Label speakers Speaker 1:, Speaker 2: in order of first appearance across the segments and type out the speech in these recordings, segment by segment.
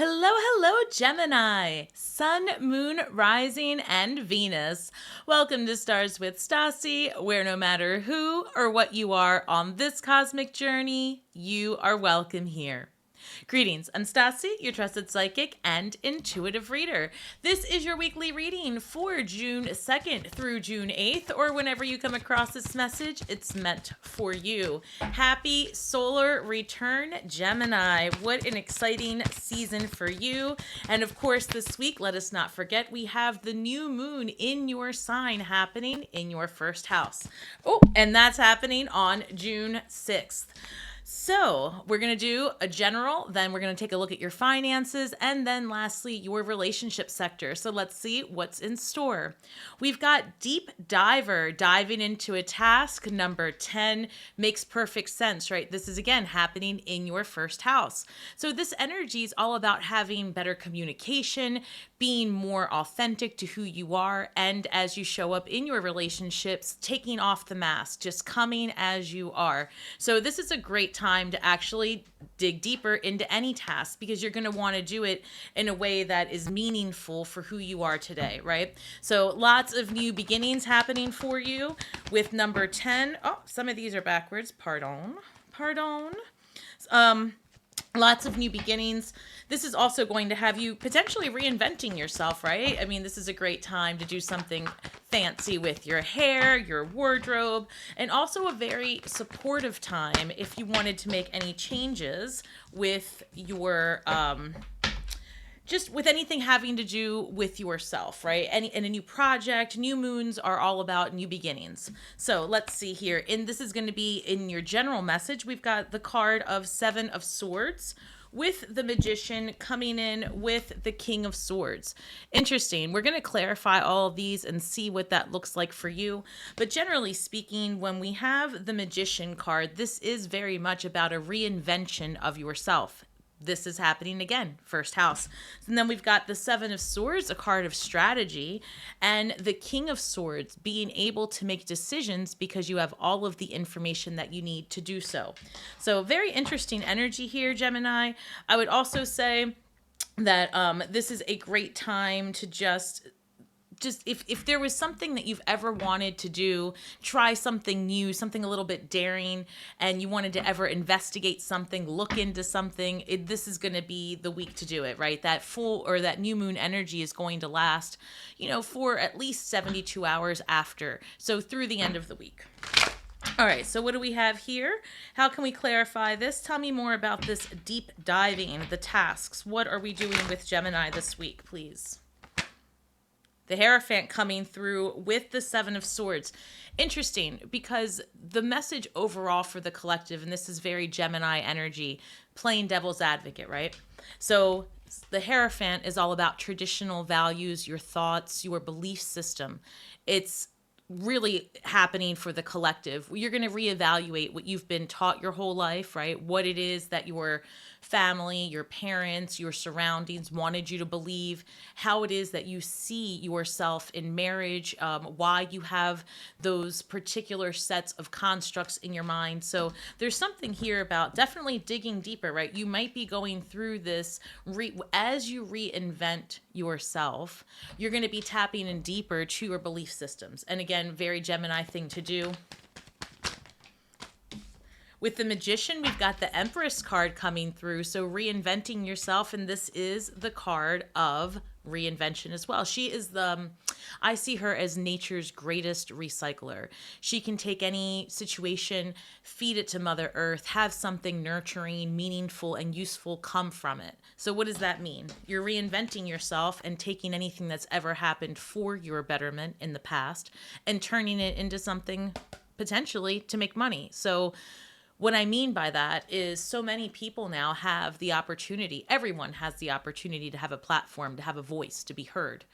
Speaker 1: Hello, hello, Gemini, Sun, Moon, Rising, and Venus. Welcome to Stars with Stasi, where no matter who or what you are on this cosmic journey, you are welcome here. Greetings, I'm Stasi, your trusted psychic and intuitive reader. This is your weekly reading for June 2nd through June 8th, or whenever you come across this message, it's meant for you. Happy solar return, Gemini. What an exciting season for you. And of course, this week, let us not forget, we have the new moon in your sign happening in your first house. Oh, and that's happening on June 6th. So we're going to do a general, then we're going to take a look at your finances, and then lastly, your relationship sector. So let's see what's in store. We've got Deep Diver diving into a task. Number 10 makes perfect sense, right? This is again happening in your first house. So this energy is all about having better communication, being more authentic to who you are, and as you show up in your relationships, taking off the mask, just coming as you are. So this is a great time to actually dig deeper into any task because you're going to want to do it in a way that is meaningful for who you are today, right? So lots of new beginnings happening for you with number 10. Oh, some of these are backwards. Pardon. Lots of new beginnings. This is also going to have you potentially reinventing yourself, right? I mean, this is a great time to do something fancy with your hair, your wardrobe, and also a very supportive time if you wanted to make any changes with your just with anything having to do with yourself, right? And a new project, new moons are all about new beginnings. So let's see here. And this is going to be in your general message. We've got the card of Seven of Swords with the Magician coming in with the King of Swords. Interesting. We're going to clarify all of these and see what that looks like for you. But generally speaking, when we have the Magician card, this is very much about a reinvention of yourself. This is happening again, first house. And then we've got the Seven of Swords, a card of strategy, and the King of Swords, being able to make decisions because you have all of the information that you need to do so. So very interesting energy here, Gemini. I would also say that this is a great time to just if there was something that you've ever wanted to do, try something new, something a little bit daring, and you wanted to ever investigate something, look into something, this is going to be the week to do it, right? That full or that new moon energy is going to last, for at least 72 hours after. So through the end of the week. All right, so what do we have here? How can we clarify this? Tell me more about this deep diving, the tasks. What are we doing with Gemini this week, please? The Hierophant coming through with the Seven of Swords. Interesting, because the message overall for the collective, and this is very Gemini energy, playing devil's advocate, right? So the Hierophant is all about traditional values, your thoughts, your belief system. It's really happening for the collective. You're going to reevaluate what you've been taught your whole life, right? What it is that your family, your parents, your surroundings wanted you to believe, how it is that you see yourself in marriage, why you have those particular sets of constructs in your mind. So there's something here about definitely digging deeper, right? You might be going through this as you reinvent yourself, you're going to be tapping in deeper to your belief systems. And again, very Gemini thing to do. With the Magician, we've got the Empress card coming through. So reinventing yourself. And this is the card of reinvention as well. She is I see her as nature's greatest recycler. She can take any situation, feed it to Mother Earth, have something nurturing, meaningful, and useful come from it. So what does that mean? You're reinventing yourself and taking anything that's ever happened for your betterment in the past and turning it into something potentially to make money. So what I mean by that is so many people now have the opportunity, everyone has the opportunity to have a platform, to have a voice, to be heard.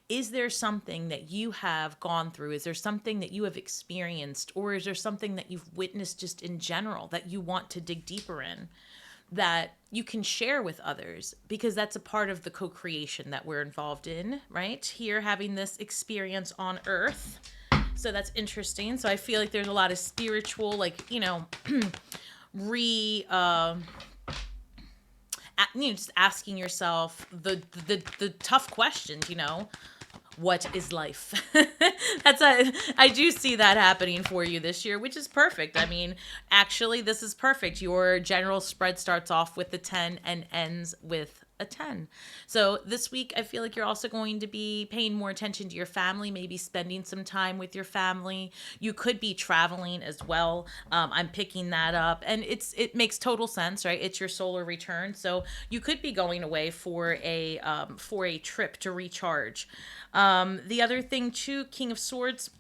Speaker 1: Is there something that you have gone through? Is there something that you have experienced? Or is there something that you've witnessed just in general that you want to dig deeper in that you can share with others? Because that's a part of the co-creation that we're involved in, right? Here, having this experience on Earth. So that's interesting. So I feel like there's a lot of spiritual, just asking yourself the tough questions, what is life? I do see that happening for you this year, which is perfect. I mean, actually, this is perfect. Your general spread starts off with the 10 and ends with a 10. So this week, I feel like you're also going to be paying more attention to your family, maybe spending some time with your family. You could be traveling as well. I'm picking that up, and it makes total sense, right? It's your solar return, so you could be going away for a trip to recharge. The other thing too, King of Swords.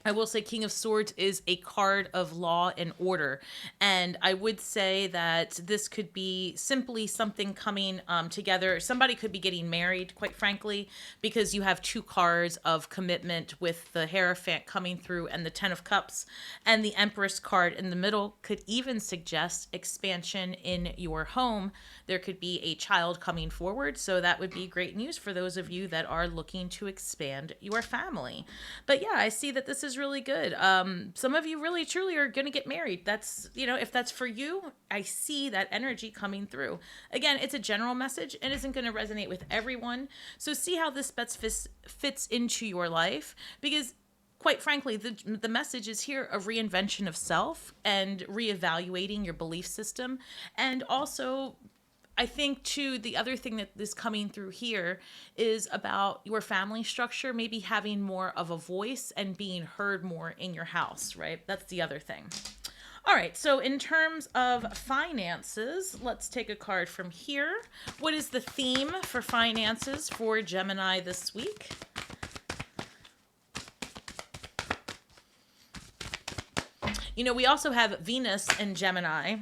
Speaker 1: I will say King of Swords is a card of law and order. And I would say that this could be simply something coming together. Somebody could be getting married, quite frankly, because you have two cards of commitment with the Hierophant coming through and the Ten of Cups. And the Empress card in the middle could even suggest expansion in your home. There could be a child coming forward. So that would be great news for those of you that are looking to expand your family. But yeah, I see that this is really good. Some of you really truly are going to get married. That's, if that's for you, I see that energy coming through. Again, it's a general message and isn't going to resonate with everyone. So see how this fits into your life, because quite frankly, the message is here of reinvention of self and reevaluating your belief system. And also, I think, too, the other thing that is coming through here is about your family structure, maybe having more of a voice and being heard more in your house, right? That's the other thing. All right, so in terms of finances, let's take a card from here. What is the theme for finances for Gemini this week? We also have Venus in Gemini.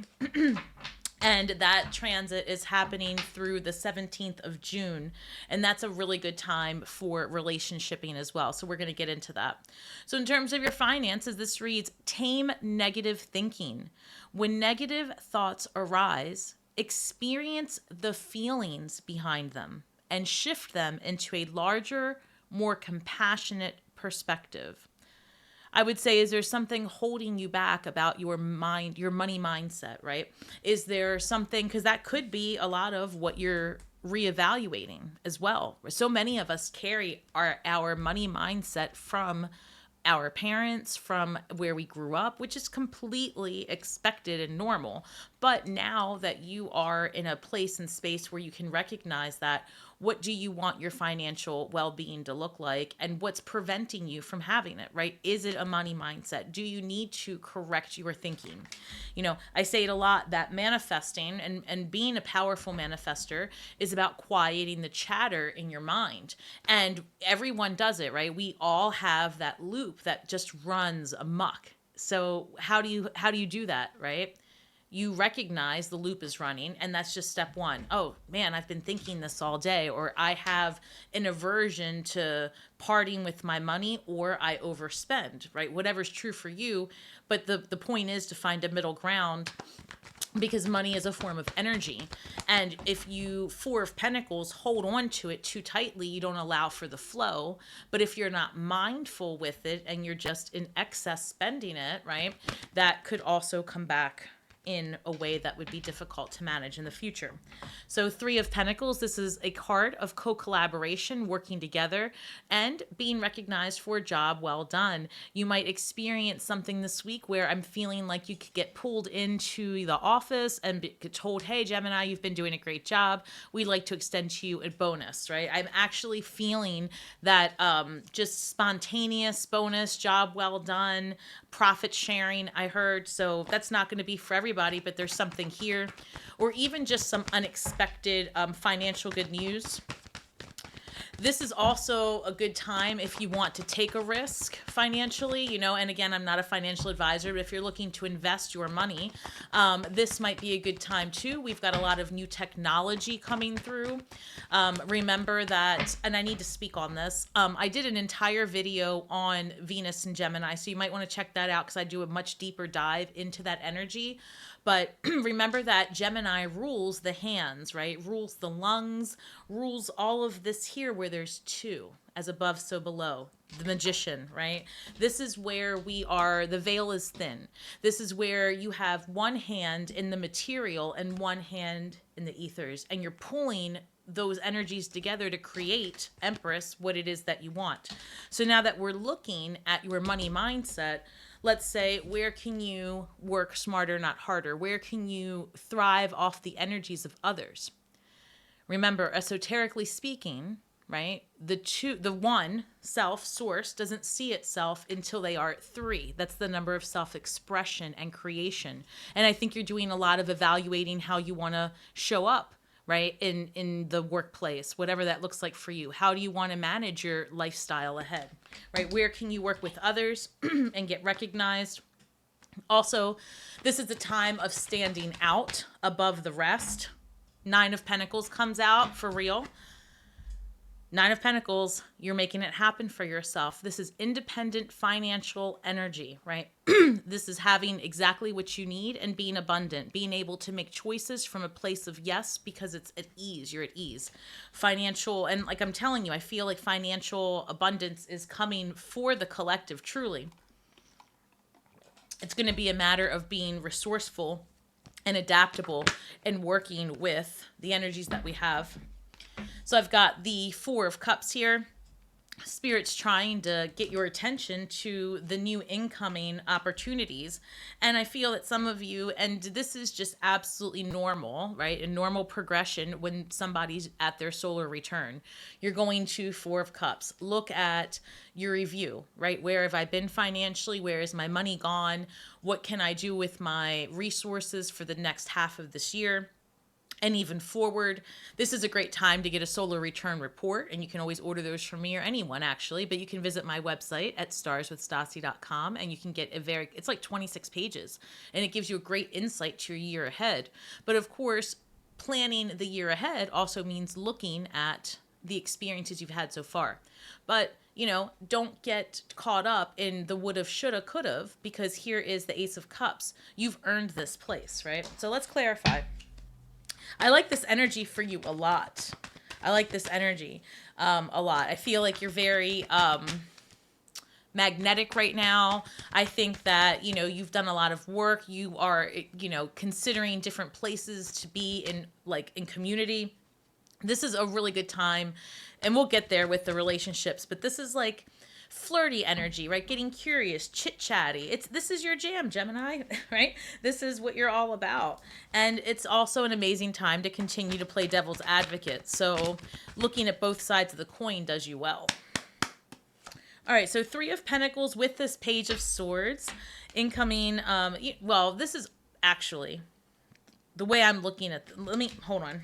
Speaker 1: And that transit is happening through the 17th of June. And that's a really good time for relationshiping as well. So we're going to get into that. So in terms of your finances, this reads, tame negative thinking. When negative thoughts arise, experience the feelings behind them and shift them into a larger, more compassionate perspective. I would say, is there something holding you back about your mind, your money mindset, right? Is there something, because that could be a lot of what you're reevaluating as well. So many of us carry our money mindset from our parents, from where we grew up, which is completely expected and normal. But now that you are in a place and space where you can recognize that, what do you want your financial well-being to look like, and what's preventing you from having it, right? Is it a money mindset? Do you need to correct your thinking? I say it a lot that manifesting and being a powerful manifester is about quieting the chatter in your mind. And everyone does it, right? We all have that loop that just runs amok. So how do you do that, right? You recognize the loop is running, and that's just step one. Oh man, I've been thinking this all day, or I have an aversion to parting with my money, or I overspend, right? Whatever's true for you. But the point is to find a middle ground, because money is a form of energy. And if you, Four of Pentacles, hold on to it too tightly, you don't allow for the flow. But if you're not mindful with it and you're just in excess spending it, right, that could also come back in a way that would be difficult to manage in the future. So Three of Pentacles, this is a card of co-collaboration, working together, and being recognized for a job well done. You might experience something this week where I'm feeling like you could get pulled into the office and be told, hey, Gemini, you've been doing a great job. We'd like to extend to you a bonus, right? I'm actually feeling that just spontaneous bonus, job well done, profit sharing, I heard. So that's not going to be for everybody, but there's something here. Or even just some unexpected financial good news. This is also a good time if you want to take a risk financially, and again, I'm not a financial advisor, but if you're looking to invest your money, this might be a good time too. We've got a lot of new technology coming through. Remember that, and I need to speak on this. I did an entire video on Venus and Gemini, so you might want to check that out, because I do a much deeper dive into that energy. But remember that Gemini rules the hands, right? Rules the lungs, rules all of this here where there's two, as above, so below. The Magician, right? This is where we are, the veil is thin. This is where you have one hand in the material and one hand in the ethers, and you're pulling those energies together to create, Empress, what it is that you want. So now that we're looking at your money mindset, let's say, where can you work smarter, not harder? Where can you thrive off the energies of others? Remember, esoterically speaking, right? The one self source doesn't see itself until they are at 3. That's the number of self-expression and creation. And I think you're doing a lot of evaluating how you want to show up, right? In the workplace, whatever that looks like for you. How do you want to manage your lifestyle ahead, right? Where can you work with others and get recognized? Also, this is the time of standing out above the rest. 9 of Pentacles comes out for real. 9 of Pentacles, you're making it happen for yourself. This is independent financial energy, right? This is having exactly what you need and being abundant, being able to make choices from a place of yes, because it's at ease. You're at ease. Financial, and like I'm telling you, I feel like financial abundance is coming for the collective, truly. It's going to be a matter of being resourceful and adaptable and working with the energies that we have. So I've got the 4 of Cups here. Spirit's trying to get your attention to the new incoming opportunities. And I feel that some of you, and this is just absolutely normal, right? A normal progression when somebody's at their solar return. You're going to 4 of Cups. Look at your review, right? Where have I been financially? Where is my money gone? What can I do with my resources for the next half of this year? And even forward, this is a great time to get a solar return report, and you can always order those from me or anyone actually, but you can visit my website at starswithstasi.com, and you can get it's like 26 pages, and it gives you a great insight to your year ahead. But of course, planning the year ahead also means looking at the experiences you've had so far. But, you know, don't get caught up in the would've, shoulda, could've, because here is the Ace of Cups. You've earned this place, right? So let's clarify. I like this energy for you a lot. I like this energy a lot. I feel like you're very magnetic right now. I think that, you know, you've done a lot of work. You are, you know, considering different places to be in community. This is a really good time, and we'll get there with the relationships, but this is like flirty energy, right? Getting curious, chit-chatty. This is your jam, Gemini, right? This is what you're all about. And it's also an amazing time to continue to play devil's advocate. So looking at both sides of the coin does you well. All right, so 3 of Pentacles with this Page of Swords. Incoming, well, this is actually the way I'm looking at, hold on,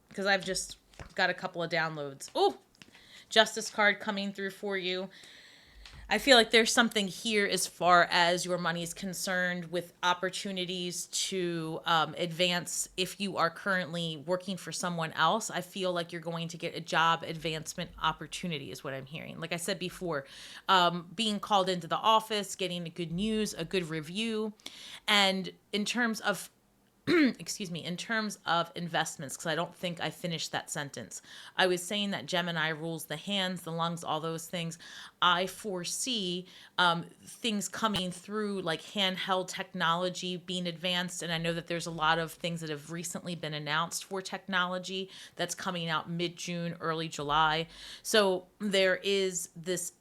Speaker 1: because I've just got a couple of downloads. Oh, Justice card coming through for you. I feel like there's something here as far as your money is concerned, with opportunities to advance. If you are currently working for someone else, I feel like you're going to get a job advancement opportunity is what I'm hearing. Like I said before, being called into the office, getting good news, a good review. And in terms of excuse me, in terms of investments, because I don't think I finished that sentence. I was saying that Gemini rules the hands, the lungs, all those things. I foresee things coming through, like handheld technology being advanced. And I know that there's a lot of things that have recently been announced for technology that's coming out mid-June, early July. So there is this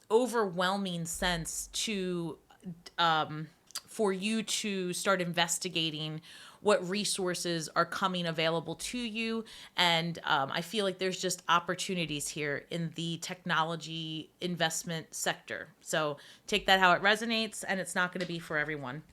Speaker 1: overwhelming sense to for you to start investigating what resources are coming available to you. And I feel like there's just opportunities here in the technology investment sector. So take that how it resonates, and it's not going to be for everyone.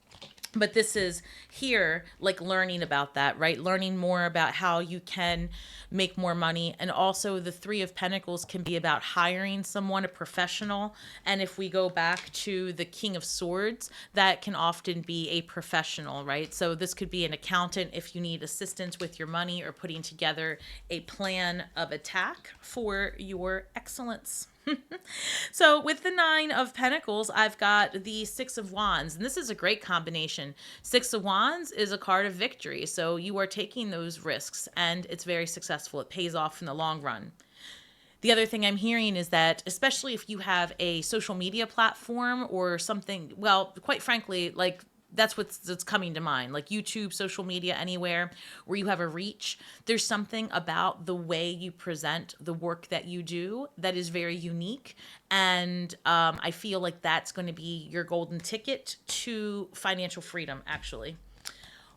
Speaker 1: But this is here, like learning about that, right? Learning more about how you can make more money. And also the 3 of Pentacles can be about hiring someone, a professional. And if we go back to the King of Swords, that can often be a professional, right? So this could be an accountant if you need assistance with your money or putting together a plan of attack for your excellence. So with the 9 of Pentacles, I've got the 6 of Wands, and this is a great combination. 6 of Wands is a card of victory, so you are taking those risks, and it's very successful. It pays off in the long run. The other thing I'm hearing is that, especially if you have a social media platform or something, well, quite frankly, like that's what's coming to mind, like YouTube, social media, anywhere where you have a reach. There's something about the way you present the work that you do that is very unique. And I feel like that's going to be your golden ticket to financial freedom, actually.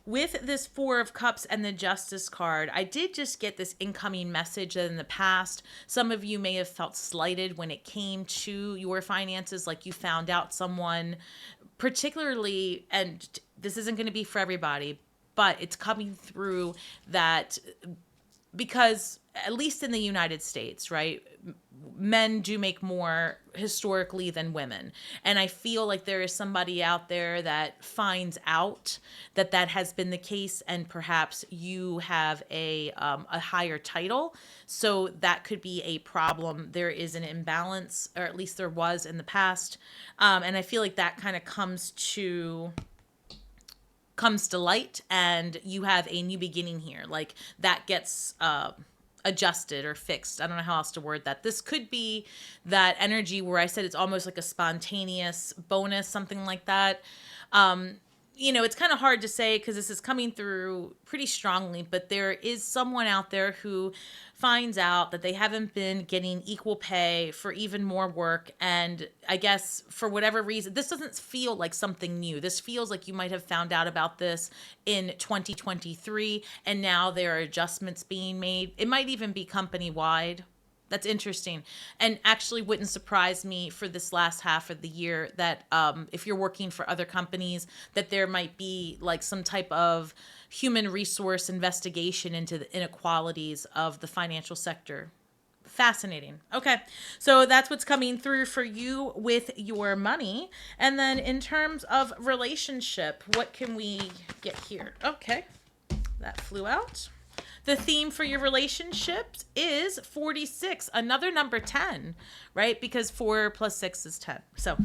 Speaker 1: With this Four of Cups and the Justice card, I did just get this incoming message that in the past, some of you may have felt slighted when it came to your finances, like you found out someone particularly, and this isn't going to be for everybody, but it's coming through that because at least in the United States, right, men do make more historically than women. And I feel like there is somebody out there that finds out that that has been the case, and perhaps you have a higher title. So that could be a problem. There is an imbalance, or at least there was in the past. And I feel like that kind of comes to light, and you have a new beginning here. Like that gets adjusted or fixed. I don't know how else to word that. This could be that energy where I said it's almost like a spontaneous bonus, something like that. It's kind of hard to say because this is coming through pretty strongly, but there is someone out there who finds out that they haven't been getting equal pay for even more work. And I guess for whatever reason, this doesn't feel like something new. This feels like you might have found out about this in 2023, and now there are adjustments being made. It might even be company-wide. That's interesting. And actually wouldn't surprise me for this last half of the year that if you're working for other companies, that there might be like some type of human resource investigation into the inequalities of the financial sector. Fascinating. Okay, so that's what's coming through for you with your money. And then in terms of relationship, what can we get here? Okay, that flew out. The theme for your relationships is 46, another number 10, right? Because 4 plus 6 is 10. So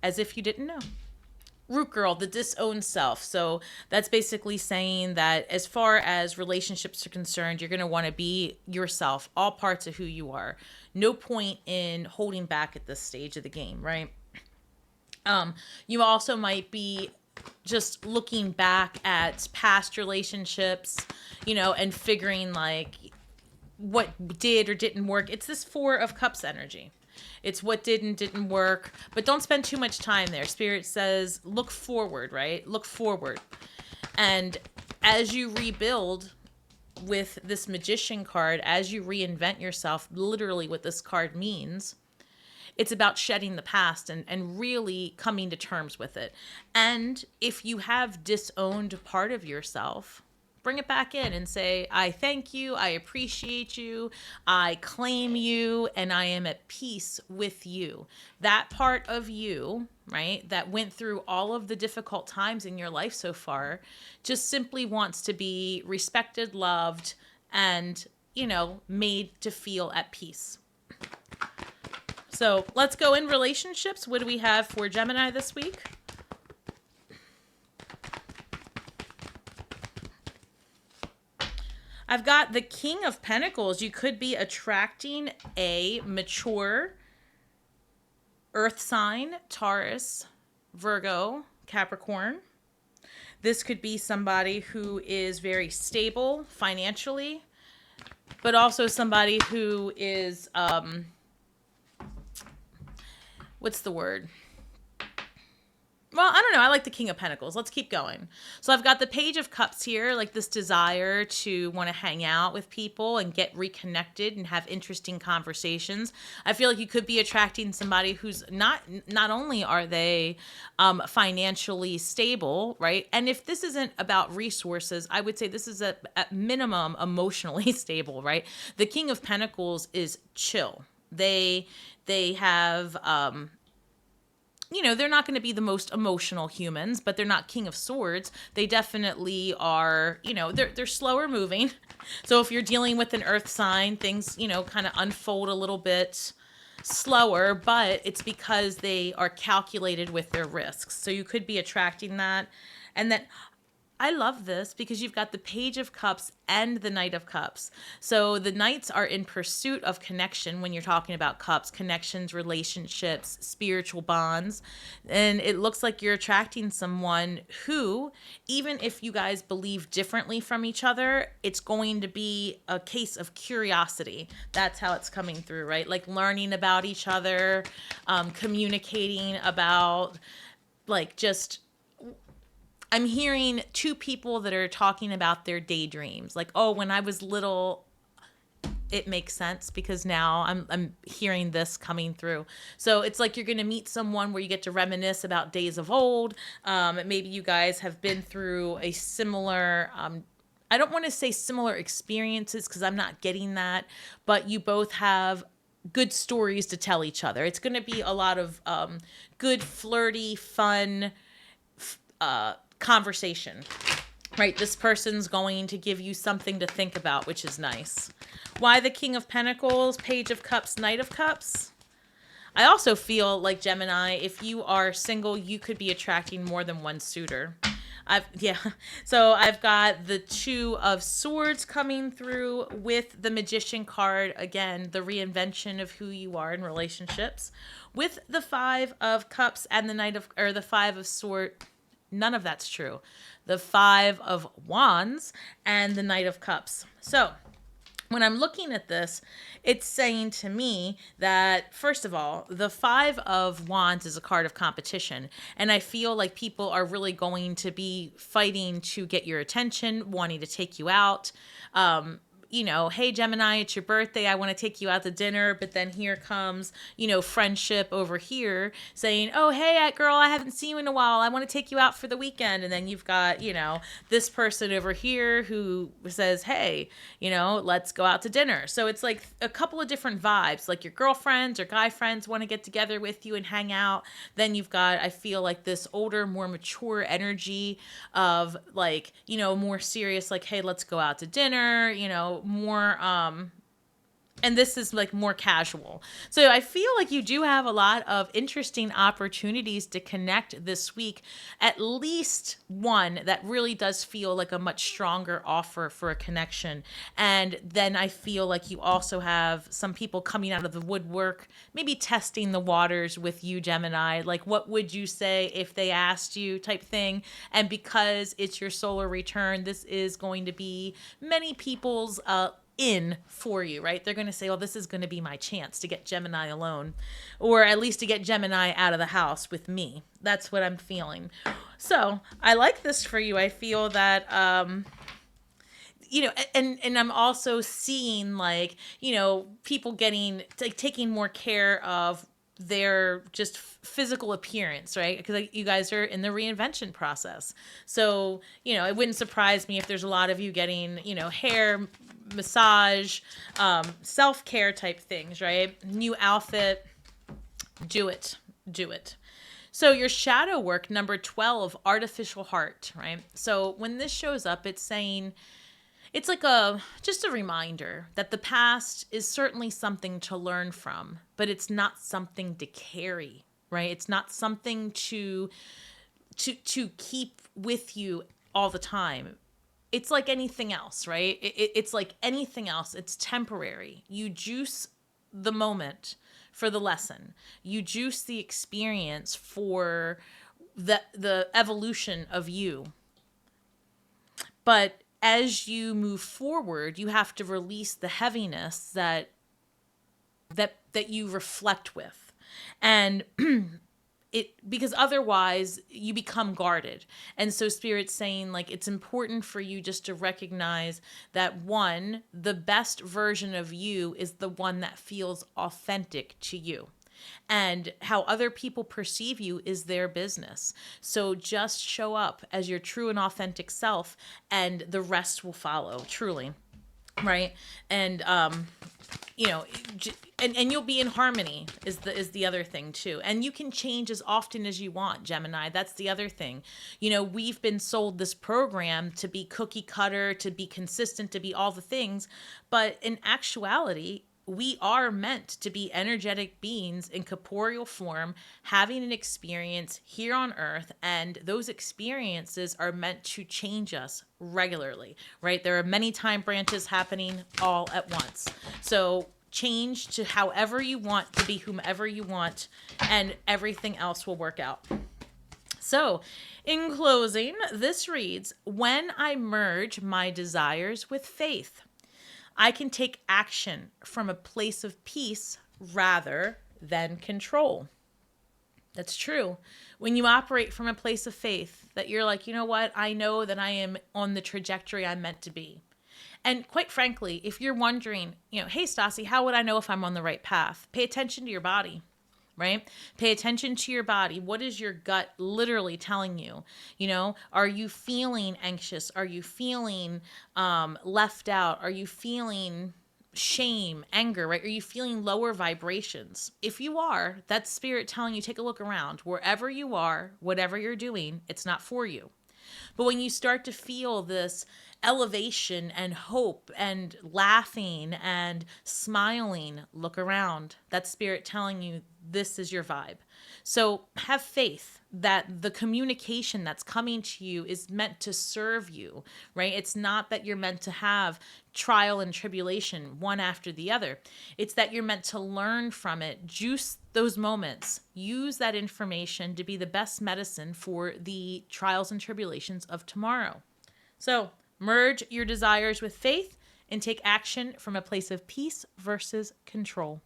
Speaker 1: as if you didn't know. Root girl, the disowned self. So that's basically saying that as far as relationships are concerned, you're going to want to be yourself, all parts of who you are. No point in holding back at this stage of the game, right? You also might be just looking back at past relationships, and figuring like what did or didn't work. It's this Four of Cups energy. It's what did and didn't work, but don't spend too much time there. Spirit says, look forward, right? Look forward. And as you rebuild with this Magician card, as you reinvent yourself, literally what this card means, it's about shedding the past and really coming to terms with it. And if you have disowned part of yourself, bring it back in and say, I thank you, I appreciate you, I claim you, and I am at peace with you. That part of you, right, that went through all of the difficult times in your life so far, just simply wants to be respected, loved, and, made to feel at peace. So let's go in relationships. What do we have for Gemini this week? I've got the King of Pentacles. You could be attracting a mature earth sign, Taurus, Virgo, Capricorn. This could be somebody who is very stable financially, but also somebody who is, what's the word? Well, I don't know. I like the King of Pentacles. Let's keep going. So I've got the Page of Cups here, like this desire to want to hang out with people and get reconnected and have interesting conversations. I feel like you could be attracting somebody who's not only are they financially stable, right? And if this isn't about resources, I would say this is at minimum emotionally stable, right? The King of Pentacles is chill. They have, they're not going to be the most emotional humans, but they're not King of Swords. They definitely are, they're slower moving. So if you're dealing with an earth sign, things, kind of unfold a little bit slower, but it's because they are calculated with their risks. So you could be attracting that. And then I love this because you've got the Page of Cups and the Knight of Cups. So the Knights are in pursuit of connection when you're talking about cups, connections, relationships, spiritual bonds. And it looks like you're attracting someone who, even if you guys believe differently from each other, it's going to be a case of curiosity. That's how it's coming through, right? Like learning about each other, communicating about like just I'm hearing two people that are talking about their daydreams. Like, oh, when I was little, it makes sense because now I'm hearing this coming through. So it's like you're going to meet someone where you get to reminisce about days of old. Maybe you guys have been through a similar I don't want to say similar experiences because I'm not getting that, but you both have good stories to tell each other. It's going to be a lot of good, flirty, fun conversation, right? This person's going to give you something to think about, which is nice. Why the King of Pentacles, Page of Cups, Knight of Cups? I also feel like Gemini, if you are single, you could be attracting more than one suitor. So I've got the Two of Swords coming through with the Magician card. Again, the reinvention of who you are in relationships. With the Five of Cups and the Five of Swords. None of that's true. The Five of Wands and the Knight of Cups. So when I'm looking at this, it's saying to me that, first of all, the Five of Wands is a card of competition. And I feel like people are really going to be fighting to get your attention, wanting to take you out. Hey, Gemini, it's your birthday. I want to take you out to dinner. But then here comes, friendship over here saying, oh, hey, girl, I haven't seen you in a while. I want to take you out for the weekend. And then you've got, this person over here who says, hey, let's go out to dinner. So it's like a couple of different vibes, like your girlfriends or guy friends want to get together with you and hang out. Then you've got, I feel like this older, more mature energy of like, more serious, like, hey, let's go out to dinner, more and this is like more casual. So I feel like you do have a lot of interesting opportunities to connect this week, at least one that really does feel like a much stronger offer for a connection. And then I feel like you also have some people coming out of the woodwork, maybe testing the waters with you, Gemini, like what would you say if they asked you type thing. And because it's your solar return, this is going to be many people's in for you, right? They're going to say, oh, this is going to be my chance to get Gemini alone, or at least to get Gemini out of the house with me. That's what I'm feeling. So I like this for you. I feel that, and I'm also seeing like, people getting, like taking more care of their just physical appearance, right? Because you guys are in the reinvention process. So, it wouldn't surprise me if there's a lot of you getting, hair, massage, self-care type things, right? New outfit, do it. So your shadow work, number 12, artificial heart, right? So when this shows up, it's saying, it's like just a reminder that the past is certainly something to learn from, but it's not something to carry, right? It's not something to keep with you all the time. It's like anything else, right? It's like anything else. It's temporary. You juice the moment for the lesson. You juice the experience for the evolution of you. But as you move forward, you have to release the heaviness that you reflect with. And because otherwise you become guarded. And so Spirit's saying like it's important for you just to recognize that one, the best version of you is the one that feels authentic to you. And how other people perceive you is their business. So just show up as your true and authentic self, and the rest will follow, truly. Right? And and you'll be in harmony is the other thing too. And you can change as often as you want, Gemini. That's the other thing. We've been sold this program to be cookie cutter, to be consistent, to be all the things, but in actuality, we are meant to be energetic beings in corporeal form, having an experience here on earth. And those experiences are meant to change us regularly, right? There are many time branches happening all at once. So change to however you want, to be whomever you want, and everything else will work out. So, in closing, this reads, when I merge my desires with faith, I can take action from a place of peace rather than control. That's true. When you operate from a place of faith, that you're like, you know what? I know that I am on the trajectory I'm meant to be. And quite frankly, if you're wondering, hey, Stasi, how would I know if I'm on the right path? Pay attention to your body. Right? Pay attention to your body. What is your gut literally telling you? Are you feeling anxious? Are you feeling left out? Are you feeling shame, anger, right? Are you feeling lower vibrations? If you are, that's spirit telling you, take a look around. Wherever you are, whatever you're doing, it's not for you. But when you start to feel this elevation and hope and laughing and smiling, look around. That's spirit telling you this is your vibe. So have faith that the communication that's coming to you is meant to serve you, right? It's not that you're meant to have trial and tribulation one after the other. It's that you're meant to learn from it, juice those moments, use that information to be the best medicine for the trials and tribulations of tomorrow. So merge your desires with faith and take action from a place of peace versus control.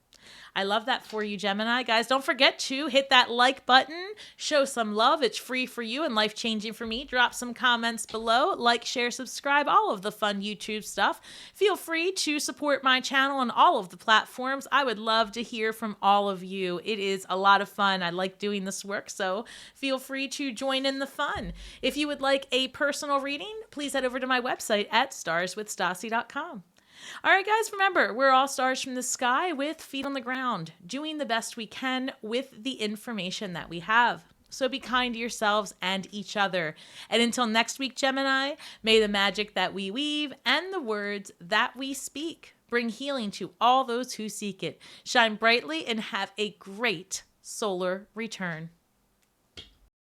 Speaker 1: I love that for you, Gemini. Guys, don't forget to hit that like button, show some love. It's free for you and life-changing for me. Drop some comments below, like, share, subscribe, all of the fun YouTube stuff. Feel free to support my channel on all of the platforms. I would love to hear from all of you. It is a lot of fun. I like doing this work, so feel free to join in the fun. If you would like a personal reading, please head over to my website at starswithstasi.com. All right, guys, remember, we're all stars from the sky with feet on the ground, doing the best we can with the information that we have. So be kind to yourselves and each other. And until next week, Gemini, may the magic that we weave and the words that we speak bring healing to all those who seek it. Shine brightly and have a great solar return.